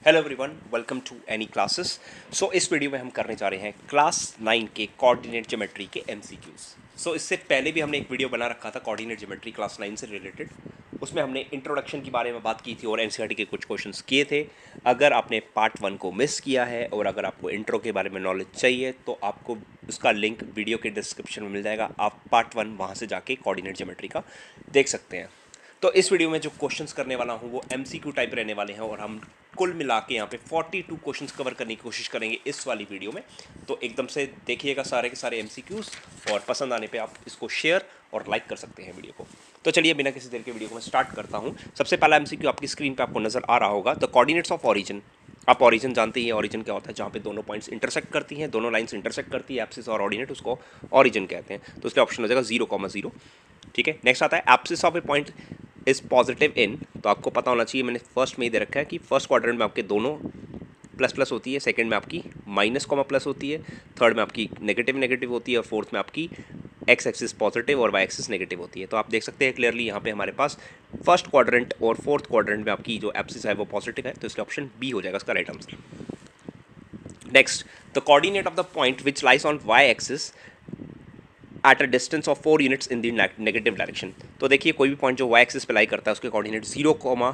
Hello everyone, welcome to Annie classes. So इस video में हम करने जा रहे हैं क्लास 9 के कोऑर्डिनेट ज्योमेट्री के एमसीक्यूज। सो इससे पहले भी हमने एक वीडियो बना रखा था कोऑर्डिनेट ज्योमेट्री क्लास 9 से रिलेटेड। उसमें हमने इंट्रोडक्शन के बारे में बात की थी और एनसीईआरटी के कुछ क्वेश्चंस किए थे। अगर आपने पार्ट 1 को मिस किया है और अगर आपको इंट्रो के बारे में नॉलेज चाहिए तो आपको उसका लिंक वीडियो के डिस्क्रिप्शन में मिल जाएगा। आप पार्ट 1 वहाँ से जाके कोऑर्डिनेट ज्योमेट्री का देख सकते हैं। तो इस वीडियो में जो क्वेश्चंस करने वाला हूँ वो एमसीक्यू टाइप रहने वाले हैं और हम कुल मिला के यहाँ पे 42 क्वेश्चंस कवर करने की कोशिश करेंगे इस वाली वीडियो में। तो एकदम से देखिएगा सारे के सारे एमसीक्यूज और पसंद आने पे आप इसको शेयर और लाइक कर सकते हैं वीडियो को। तो चलिए बिना किसी देर के वीडियो को मैं स्टार्ट करता हूँ। सबसे पहला एमसीक्यू आपकी स्क्रीन पे आपको नजर आ रहा होगा, द कोऑर्डिनेट्स ऑफ ऑरिजिन। आप ऑरिजिन जानते ही हैं, ऑरिजिन क्या होता है, जहाँ पे दोनों पॉइंट्स इंटरसेक्ट करती हैं, दोनों लाइंस इंटरसेक्ट करती है, एप्सिस और ऑर्डिनेट, उसको ऑरिजिन कहते हैं। तो इसलिए ऑप्शन हो जाएगा 0,0। ठीक है, नेक्स्ट आता है abscissa of a point is positive in. तो आपको पता होना चाहिए, मैंने फर्स्ट में ही दे रखा है कि फर्स्ट क्वाड्रेंट में आपके दोनों प्लस प्लस होती है, सेकंड में आपकी माइनस कॉमा प्लस होती है, थर्ड में आपकी नेगेटिव नेगेटिव होती है और फोर्थ में आपकी एक्स एक्सिस पॉजिटिव और वाई एक्सिस नेगेटिव होती है। तो आप देख सकते हैं क्लियरली यहाँ पे हमारे पास फर्स्ट क्वाड्रेंट और फोर्थ क्वाड्रेंट में आपकी जो एप्सिस है वो पॉजिटिव है, तो इसलिए ऑप्शन बी हो जाएगा इसका right answer. Next, the coordinate of the point which lies on Y axis at a distance of 4 units in the negative direction. तो देखिए कोई भी पॉइंट जो वाई एक्सिस पे लाई करता है उसके कोऑर्डिनेट 0,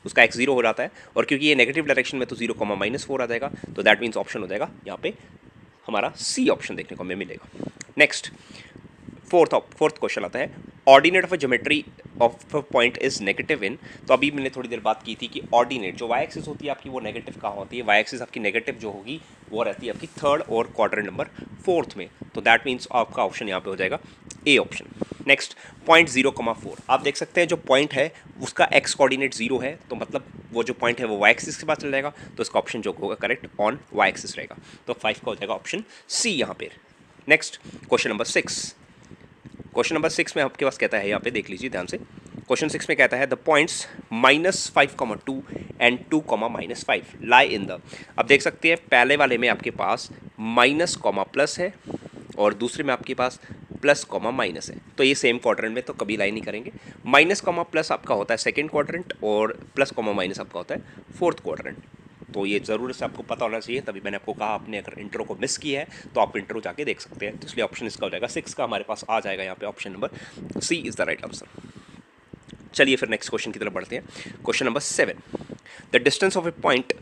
उसका एक्स 0 हो जाता है और क्योंकि ये नेगेटिव डायरेक्शन में तो 0,-4 आ जाएगा, तो दैट मीन्स ऑप्शन हो जाएगा यहाँ पे हमारा सी ऑप्शन देखने को हमें मिलेगा। नेक्स्ट, फोर्थ क्वेश्चन आता है, ordinate of a geometry of a point is negative इन। तो अभी मैंने थोड़ी देर बात की थी कि ऑर्डिनेट जो वाई एक्सिस होती है आपकी वो नेगेटिव कहाँ होती है, वाई एक्सिस आपकी नेगेटिव जो होगी वो रहती है आपकी थर्ड और क्वाड्रेंट नंबर फोर्थ में। तो दैट मीन्स आपका ऑप्शन यहाँ पे हो जाएगा ए ऑप्शन। Next, point 0,4। आप देख सकते हैं जो पॉइंट है उसका एक्स कोऑर्डिनेट 0 है, तो मतलब वो जो पॉइंट है वो वाई एक्सिस के पास चल जाएगा, तो इसका ऑप्शन जो होगा करेक्ट ऑन वाई एक्सिस रहेगा। तो 5 का हो जाएगा ऑप्शन सी यहाँ पे। Next, question number 6। Question number 6 में आपके पास कहता है, यहाँ पे देख लीजिए ध्यान से। क्वेश्चन 6 में कहता है the points -5,2 and 2,-5 lie in the. अब देख सकते हैं पहले वाले में आपके पास माइनस कॉमा प्लस है और दूसरे में आपके पास प्लस कॉमा माइनस है, तो ये सेम क्वाड्रेंट में तो कभी लाई नहीं करेंगे। माइनस कॉमा प्लस आपका होता है सेकेंड क्वाड्रेंट और प्लस कॉमा माइनस आपका होता है फोर्थ क्वाड्रेंट। तो ये ज़रूर से आपको पता होना चाहिए, तभी मैंने आपको कहा आपने अगर इंट्रो को मिस किया है तो आप इंट्रो जाके देख सकते हैं। तो इसलिए ऑप्शन इसका हो जाएगा 6 का हमारे पास आ जाएगा यहाँ पे option number C is the right answer. चलिए फिर नेक्स्ट क्वेश्चन की तरफ बढ़ते हैं। Question number 7, the distance of a point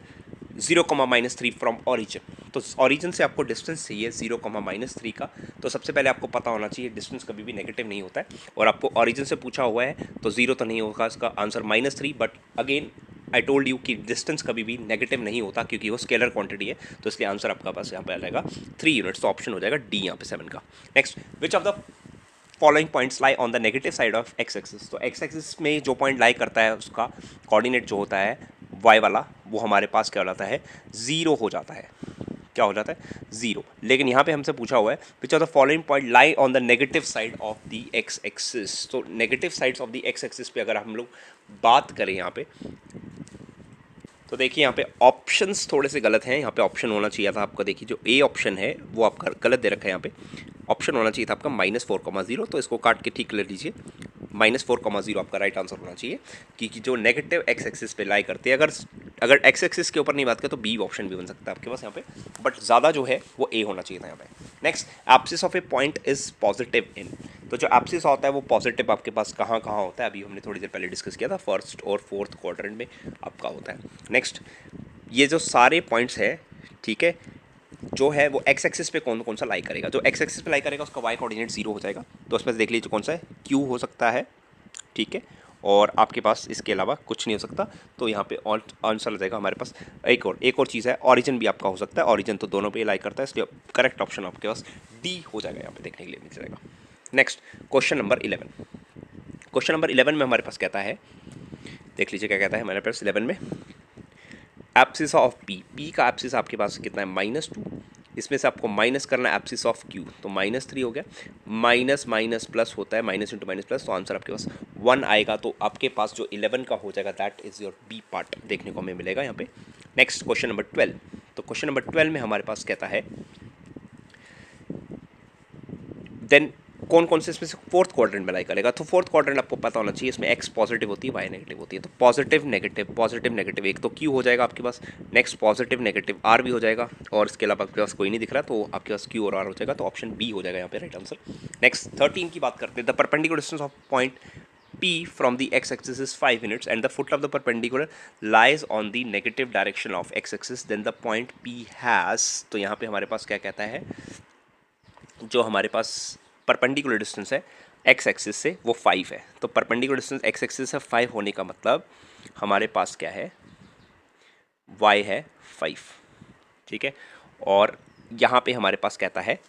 0,-3 from origin. तो ऑरिजिन से आपको डिस्टेंस चाहिए 0,-3 का। तो सबसे पहले आपको पता होना चाहिए डिस्टेंस कभी भी नेगेटिव नहीं होता है और आपको ऑरिजिन से पूछा हुआ है तो 0 तो नहीं होगा, इसका answer -3। But again I told you कि डिस्टेंस कभी भी नेगेटिव नहीं होता क्योंकि वो स्केलर क्वांटिटी है, तो इसलिए आंसर आपका पास यहाँ पे आ जाएगा 3 यूनिट्स, तो ऑप्शन हो जाएगा डी यहाँ पे 7 का। Next, which of the following points lie on the negative side of X axis. तो एक्स एक्सिस में जो पॉइंट लाई करता है उसका कोऑर्डिनेट जो होता है वाई वाला वो हमारे पास क्या हो जाता है, 0 हो जाता है। क्या हो जाता है, 0। लेकिन यहाँ पे हमसे पूछा हुआ है which of the following point lie on the negative side of the X axis. तो negative sides of the X axis पे अगर हम लोग बात करें यहाँ पे, तो देखिए यहाँ पे ऑप्शंस थोड़े से गलत हैं। यहाँ पे ऑप्शन होना चाहिए था आपका, देखिए जो ए ऑप्शन है वो आपका गलत दे रखा है। यहाँ पे ऑप्शन होना चाहिए था आपका -4,0, तो इसको काट के ठीक कर लीजिए। -4,0 आपका राइट आंसर होना चाहिए क्योंकि जो नेगेटिव एक्स एक्सिस पे लाई करते हैं, अगर एक्स एक्सिस के ऊपर नहीं बात करें तो बी ऑप्शन भी बन सकता है आपके पास यहाँ पे, बट ज़्यादा जो है वो ए होना चाहिए था यहाँ पे। Next, एप्सिस of a point is positive in. तो जो एप्सिस होता है वो पॉजिटिव आपके पास कहाँ कहाँ होता है, अभी हमने थोड़ी देर पहले डिस्कस किया था, फर्स्ट और फोर्थ क्वाड्रेंट में आपका होता है। नेक्स्ट, ये जो सारे पॉइंट्स है, ठीक है, जो है वो एक्स एक्सिस पे कौन कौन सा लाई करेगा, जो एक्स एक्सिस पे लाई करेगा उसका वाई कोऑर्डिनेट 0 हो जाएगा, तो उसमें से देख लीजिए कौन सा है, क्यू हो सकता है, ठीक है, और आपके पास इसके अलावा कुछ नहीं हो सकता। तो यहाँ पे आंसर आ जाएगा हमारे पास एक और चीज़ है, ऑरिजिन भी आपका हो सकता है, ऑरिजिन तो दोनों पे लाई करता है, इसलिए करेक्ट ऑप्शन आपके पास डी हो जाएगा, यहाँ पे देखने के लिए मिल जाएगा। Next, question number 11। Question number 11 में हमारे पास कहता है, देख लीजिए क्या कहता है हमारे पास 11 में, एप्सिस ऑफ पी। पी का एप्सिस आपके पास कितना है, -2। इसमें से आपको माइनस करना है एप्सिस ऑफ क्यू, तो -3 हो गया। माइनस माइनस प्लस होता है, माइनस इंटू माइनस प्लस, तो आंसर आपके पास 1 आएगा। तो आपके पास जो 11 का हो जाएगा that is your B part देखने को हमें मिलेगा यहाँ पे। Next, question number 12। तो क्वेश्चन नंबर 12 में हमारे पास कहता है देन कौन कौन से इसमें से फोर्थ क्वाड्रेंट में लाई करेगा, तो फोर्थ क्वाड्रेंट आपको पता होना चाहिए, इसमें एक्स पॉजिटिव होती है, वाई नेगेटिव होती है, तो पॉजिटिव नेगेटिव एक तो क्यू हो जाएगा आपके पास, नेक्स्ट पॉजिटिव नेगेटिव आर भी हो जाएगा, और इसके अलावा आपके पास कोई नहीं दिख रहा, तो आपके पास क्यू और आर हो जाएगा, तो ऑप्शन बी हो जाएगा यहाँ पे राइट आंसर। नेक्स्ट 13 की बात करते हैं, the perpendicular distance of point P from the x-axis is 5 units and the foot of the perpendicular lies on the negative direction of x-axis, then the point P has, तो यहाँ पे हमारे पास क्या कहता है, जो हमारे पास परपेंडिकुलर डिस्टेंस है एक्स एक्सिस से वो 5 है, तो परपेंडिकुलर डिस्टेंस एक्स एक्सिस से 5 होने का मतलब हमारे पास क्या है, y है 5, ठीक है। और यहाँ पे हमारे पास कहता है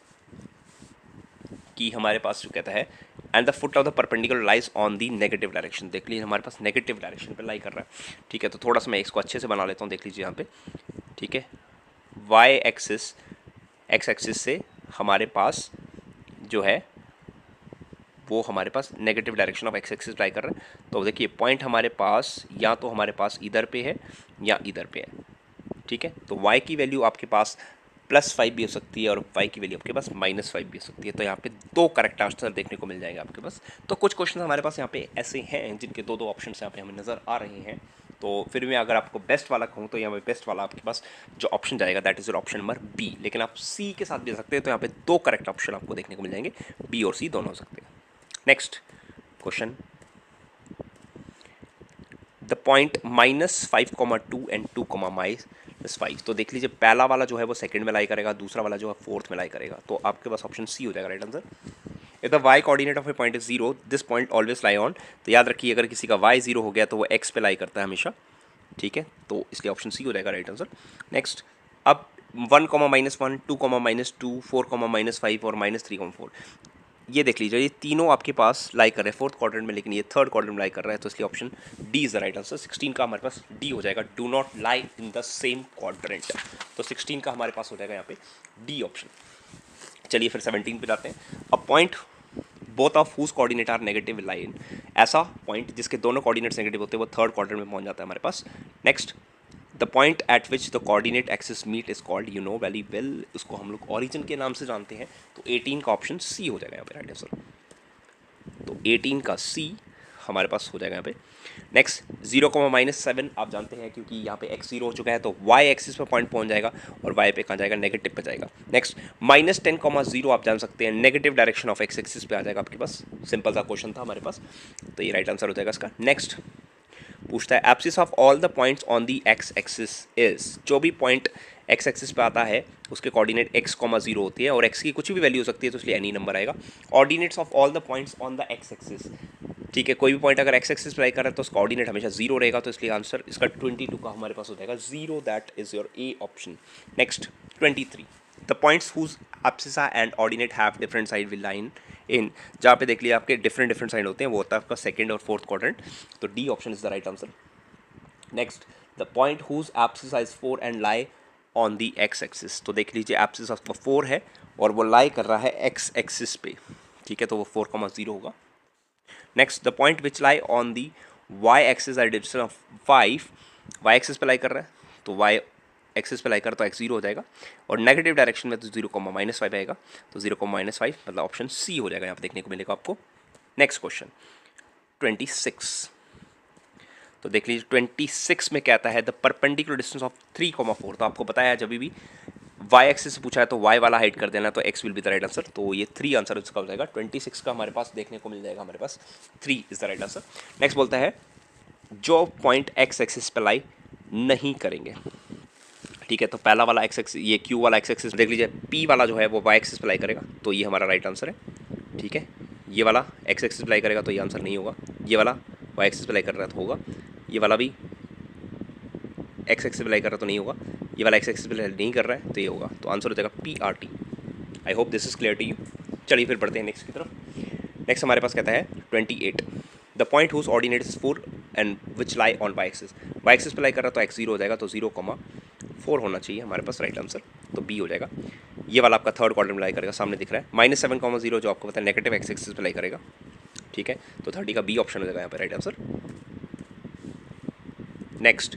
कि हमारे पास जो कहता है and the foot of the perpendicular lies on the negative direction, देख लीजिए हमारे पास नेगेटिव डायरेक्शन पे लाई कर रहा है, ठीक है। तो थोड़ा सा मैं इसको अच्छे से बना लेता हूँ, देख लीजिए यहाँ पे, ठीक है। वाई एक्सिस एक्स एक्सिस से हमारे पास जो है वो हमारे पास negative direction of X axis lie कर रहा है, तो देखिए पॉइंट हमारे पास या तो हमारे पास इधर पे है या इधर पे है, ठीक है। तो y की वैल्यू आपके पास +5 भी हो सकती है और y की वैल्यू आपके पास -5 भी हो सकती है, तो यहाँ पे दो करेक्ट आंसर देखने को मिल जाएंगे आपके पास। तो कुछ क्वेश्चन हमारे पास यहाँ पे ऐसे हैं जिनके दो ऑप्शन यहाँ पे हमें नज़र आ रहे हैं, तो फिर मैं अगर आपको बेस्ट वाला कहूँ तो यहाँ पे बेस्ट वाला आपके पास जो ऑप्शन जाएगा that is your option number B, लेकिन आप सी के साथ भी जा सकते हैं, तो यहाँ पे दो करेक्ट ऑप्शन आपको देखने को मिल जाएंगे, बी और सी दोनों हो सकते हैं। Next question, the point -5,2 and 2,-5, तो देख लीजिए पहला वाला जो है वो सेकंड में लाई करेगा, दूसरा वाला जो है फोर्थ में लाई करेगा, तो आपके पास ऑप्शन सी हो जाएगा right answer. If the y coordinate of a point is 0 this point always lie on, तो याद रखिए अगर किसी का y 0 हो गया तो वो x पे लाई करता है हमेशा, ठीक है, तो इसलिए ऑप्शन सी हो जाएगा राइट आंसर। नेक्स्ट, अब 1, -1, 2, -2, 4, -5 और -3,4, ये देख लीजिए ये तीनों आपके पास लाई कर रहे हैं फोर्थ क्वाड्रेंट में, लेकिन ये थर्ड क्वाड्रेंट में लाई कर रहा है, तो इसलिए option D is the right answer. 16 का हमारे पास डी हो जाएगा, do not lie in the same quadrant, तो 16 का हमारे पास हो जाएगा यहाँ पे डी ऑप्शन। चलिए फिर 17 पे जाते हैं। A point both of whose coordinate are negative line, ऐसा पॉइंट जिसके दोनों कोऑर्डिनेट्स नेगेटिव होते हैं वो थर्ड क्वाड्रेंट में पहुंच जाता है हमारे पास। Next, the point at which the coordinate axis meet is called, you know very well, उसको हम लोग ओरिजिन के नाम से जानते हैं, तो 18 का ऑप्शन सी हो जाएगा यहाँ पे राइट आंसर, तो 18 का सी हमारे पास हो जाएगा यहाँ पे। नेक्स्ट 0,-7 आप जानते हैं क्योंकि यहाँ पे x 0 हो चुका है, तो y एक्सिस पे पॉइंट पहुँच जाएगा और y पे कहाँ जाएगा, नेगेटिव पे जाएगा। नेक्स्ट -10,0 आप जान सकते हैं negative direction of x axis पे आ जाएगा आपके पास, सिंपल सा क्वेश्चन था हमारे पास, तो ये राइट आंसर हो जाएगा इसका। नेक्स्ट पूछता है abscess of all the points on the x axis is, जो भी पॉइंट x एक्सिस पे आता है उसके कोऑर्डिनेट x, 0 होती है और x की कुछ भी वैल्यू हो सकती है, तो इसलिए एनी नंबर आएगा। Ordinates of all the points on the x axis, ठीक है, कोई भी पॉइंट अगर x एक्सिस पे लाई कर रहा है तो उसका कोऑर्डिनेट हमेशा 0 रहेगा, तो इसलिए आंसर इसका 22 का हमारे पास हो जाएगा 0, that is your A option. Next 23, the points whose abscissa and ordinate have different side will line in, जहाँ पे देख लिया आपके डिफरेंट साइड होते हैं, वो होता है आपका सेकंड और फोर्थ क्वाड्रेंट, तो D option is the right answer. Next, the point whose abscissa is 4 and lie on the X axis, तो देख लीजिए एब्सिस आपका 4 है और वो लाई कर रहा है एक्स एक्सिस पे, ठीक है, तो वो 4,0 होगा। Next, the point which lie on the Y axis are distance of 5, Y axis पे लाई कर रहा है, तो वाई एक्सिस पे लाई कर तो x 0 हो जाएगा और नेगेटिव डायरेक्शन में तो 0,-5 आएगा, तो 0,-5 मतलब ऑप्शन सी हो जाएगा यहाँ पे देखने को मिलेगा आपको। नेक्स्ट क्वेश्चन 26, तो देख लीजिए 26 में कहता है द परपेंडिकुलर डिस्टेंस ऑफ 3,4, तो आपको बताया जब भी y एक्सिस से पूछा है तो y वाला हाइड कर देना, तो x will be the right answer, तो ये 3 आंसर इसका हो जाएगा। 26 का हमारे पास देखने को मिल जाएगा, हमारे पास 3 is the right answer. Next बोलता है जो पॉइंट x एक्सिस पे लाई नहीं करेंगे, ठीक है, तो पहला वाला x एक्सिस, ये q वाला x एक्सिस देख लीजिए, p वाला जो है वो y एक्सिस पे लाई करेगा, तो ये हमारा राइट आंसर है, ठीक है। ये वाला x एक्सिस पे लाई करेगा तो ये आंसर नहीं होगा, ये वाला y एक्सिस पे लाई कर रहा है तो होगा, ये वाला भी x एक्सिस पे लाई कर रहा है तो नहीं होगा, ये वाला x एक्सिस पे नहीं कर रहा है तो ये होगा, तो आंसर हो जाएगा PRT। I hope this is clear to you. चलिए फिर बढ़ते हैं नेक्स्ट की तरफ। नेक्स्ट हमारे पास कहता है 28, the point whose ordinate is 4 and which lie on y axis, y axis पे लाई कर रहा है तो x 0 हो जाएगा, तो 0,4 होना चाहिए हमारे पास राइट आंसर, तो B हो जाएगा। ये वाला आपका थर्ड क्वाड्रेंट में लाई करेगा, सामने दिख रहा है -7,0 जो आपको पता है नेगेटिव x एक्सिस पे लाई करेगा, ठीक है, तो 30 का B ऑप्शन हो जाएगा यहाँ पे राइट आंसर। नेक्स्ट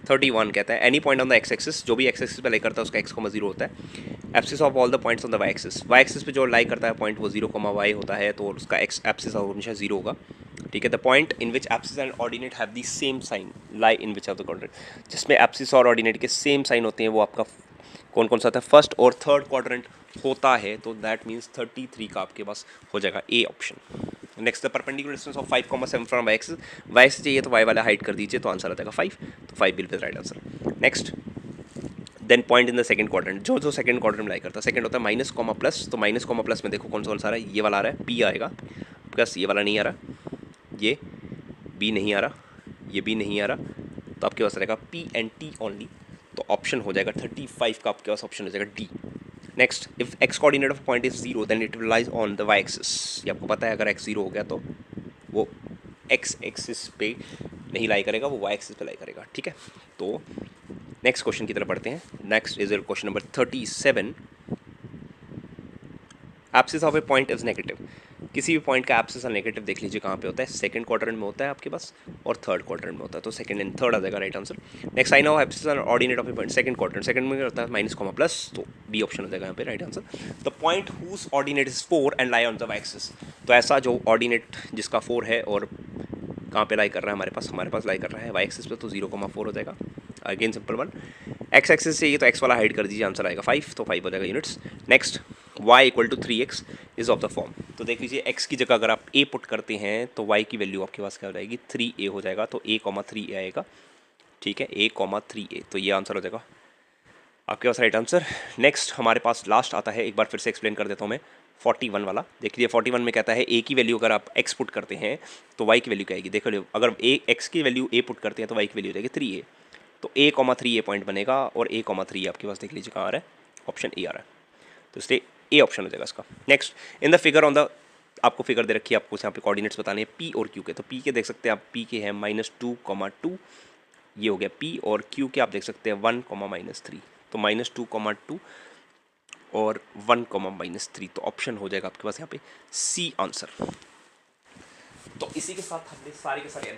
31 कहता है any point on the x axis, जो भी x एक्सिस पे लाई करता है उसका x, 0 होता है, abscissa of all the points on the Y axis, Y axis पे जो लाई करता है पॉइंट वो 0, y होता है, तो उसका एक्स एप्सिस हमेशा 0 होगा, ठीक है। The point in which abscissa and ordinate have the same sign lie in which of the quadrant, जिसमें एप्सिस और ऑर्डिनेट के सेम साइन होते हैं वो आपका कौन कौन सा होता है, फर्स्ट और थर्ड क्वाड्रेंट होता है, तो दैट मीन्स 33 का आपके पास हो जाएगा A option. Next the perpendicular distance of 5,7 from Y axis, Y से चाहिए तो वाई वाला हाइट कर दीजिए, तो आंसर आ जाएगा 5, तो 5 will be right answer. Next then point in the second quadrant, जो जो सेकंड क्वाड्रेंट में लाई करता है, सेकंड होता है माइनस कॉमा प्लस, तो माइनस कॉमा प्लस में देखो कौन सा आ रहा है, ये वाला आ रहा है, पी आएगा, प्लस ये वाला नहीं आ रहा, ये बी नहीं आ रहा, ये बी नहीं आ रहा, तो आपके पास रहेगा पी एंड टी ओनली, तो ऑप्शन हो जाएगा 35 का आपके पास ऑप्शन हो जाएगा D. Next, if X coordinate of point is 0 then it will lies on the Y axis, ये आपको पता है, अगर एक्स 0 हो गया तो वो एक्स एक्सिस पे नहीं लाई करेगा, वो वाई एक्सिस पे लाई करेगा, ठीक है। तो नेक्स्ट क्वेश्चन की तरफ बढ़ते हैं। Next is question number 37, एप्सिस of a point is negative, किसी भी पॉइंट का एप्सिस और नेगेटिव देख लीजिए कहाँ पे होता है, सेकंड क्वाड्रेंट में होता है आपके पास और थर्ड क्वाड्रेंट में होता है, तो सेकंड एंड थर्ड आ जाएगा right answer. Next, sign of abscissa और ordinate of a point second quadrant, second में होता है माइनस कॉमा प्लस, तो बी ऑप्शन हो जाएगा यहाँ पे right answer. The point whose ordinate is 4 and lie on the Y axis, तो ऐसा जो ऑर्डिनेट जिसका 4 है और कहाँ पे लाई कर रहा है, हमारे पास लाई कर रहा है वाई एक्सिस पे, तो 0,4 हो जाएगा। Again simple one, x axis चाहिए तो एक्स वाला हाइड कर दीजिए, आंसर आएगा 5, तो 5 हो जाएगा units. Next, y equal to 3x is of the form, तो देख लीजिए x की जगह अगर आप a पुट करते हैं तो y की वैल्यू आपके पास क्या हो जाएगी, 3a हो जाएगा, तो a,3a आएगा, ठीक है, a,3a, तो ये आंसर हो जाएगा आपके पास राइट आंसर। नेक्स्ट हमारे पास लास्ट आता है, एक बार फिर से एक्सप्लेन कर देता हूँ मैं, 41 वाला देख लीजिए। 41 में कहता है a की वैल्यू अगर आप x पुट करते हैं तो y की वैल्यू क्या आएगी, देखो लो, अगर x की वैल्यू a पुट करते हैं तो y की वैल्यू हो जाएगी 3a, तो a,3a पॉइंट बनेगा, और a,3 आपके पास देख लीजिए कहाँ आ रहा है, ऑप्शन ए आ रहा है, तो इसलिए ए ऑप्शन हो जाएगा इसका। Next, in the figure on the, आपको फिगर दे रखी है, आपको यहाँ पे कोऑर्डिनेट्स बताने हैं पी और क्यू के, तो पी के देख सकते हैं आप, पी के हैं -2,2, ये हो गया पी, और क्यू के आप देख सकते हैं 1,-3, तो -2,2 और 1,-3, तो ऑप्शन हो जाएगा आपके पास यहाँ पे सी आंसर। तो इसी के साथ हमने सारे के सारे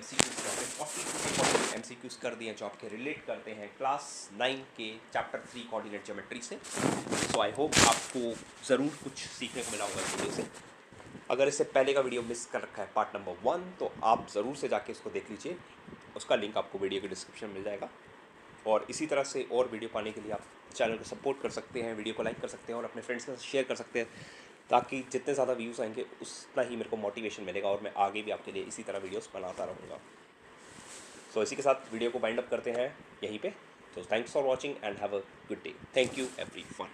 एमसीक्यूज कर दिए हैं जो आपके रिलेट करते हैं क्लास 9 के चैप्टर 3 कोऑर्डिनेट ज्योमेट्री से। सो आई होप आपको ज़रूर कुछ सीखने को मिला होगा इस वीडियो से। अगर इससे पहले का वीडियो मिस कर रखा है पार्ट नंबर 1, तो आप ज़रूर से जाके उसको देख लीजिए, उसका लिंक आपको वीडियो के डिस्क्रिप्शन में मिल जाएगा। और इसी तरह से और वीडियो पाने के लिए आप चैनल को सपोर्ट कर सकते हैं, वीडियो को लाइक कर सकते हैं और अपने फ्रेंड्स के साथ शेयर कर सकते हैं, ताकि जितने ज़्यादा व्यूज़ आएंगे उतना ही मेरे को मोटिवेशन मिलेगा और मैं आगे भी आपके लिए इसी तरह वीडियोस बनाता रहूँगा। सो इसी के साथ वीडियो को बाइंड अप करते हैं यहीं पे। तो thanks for watching and have a good day. Thank you everyone.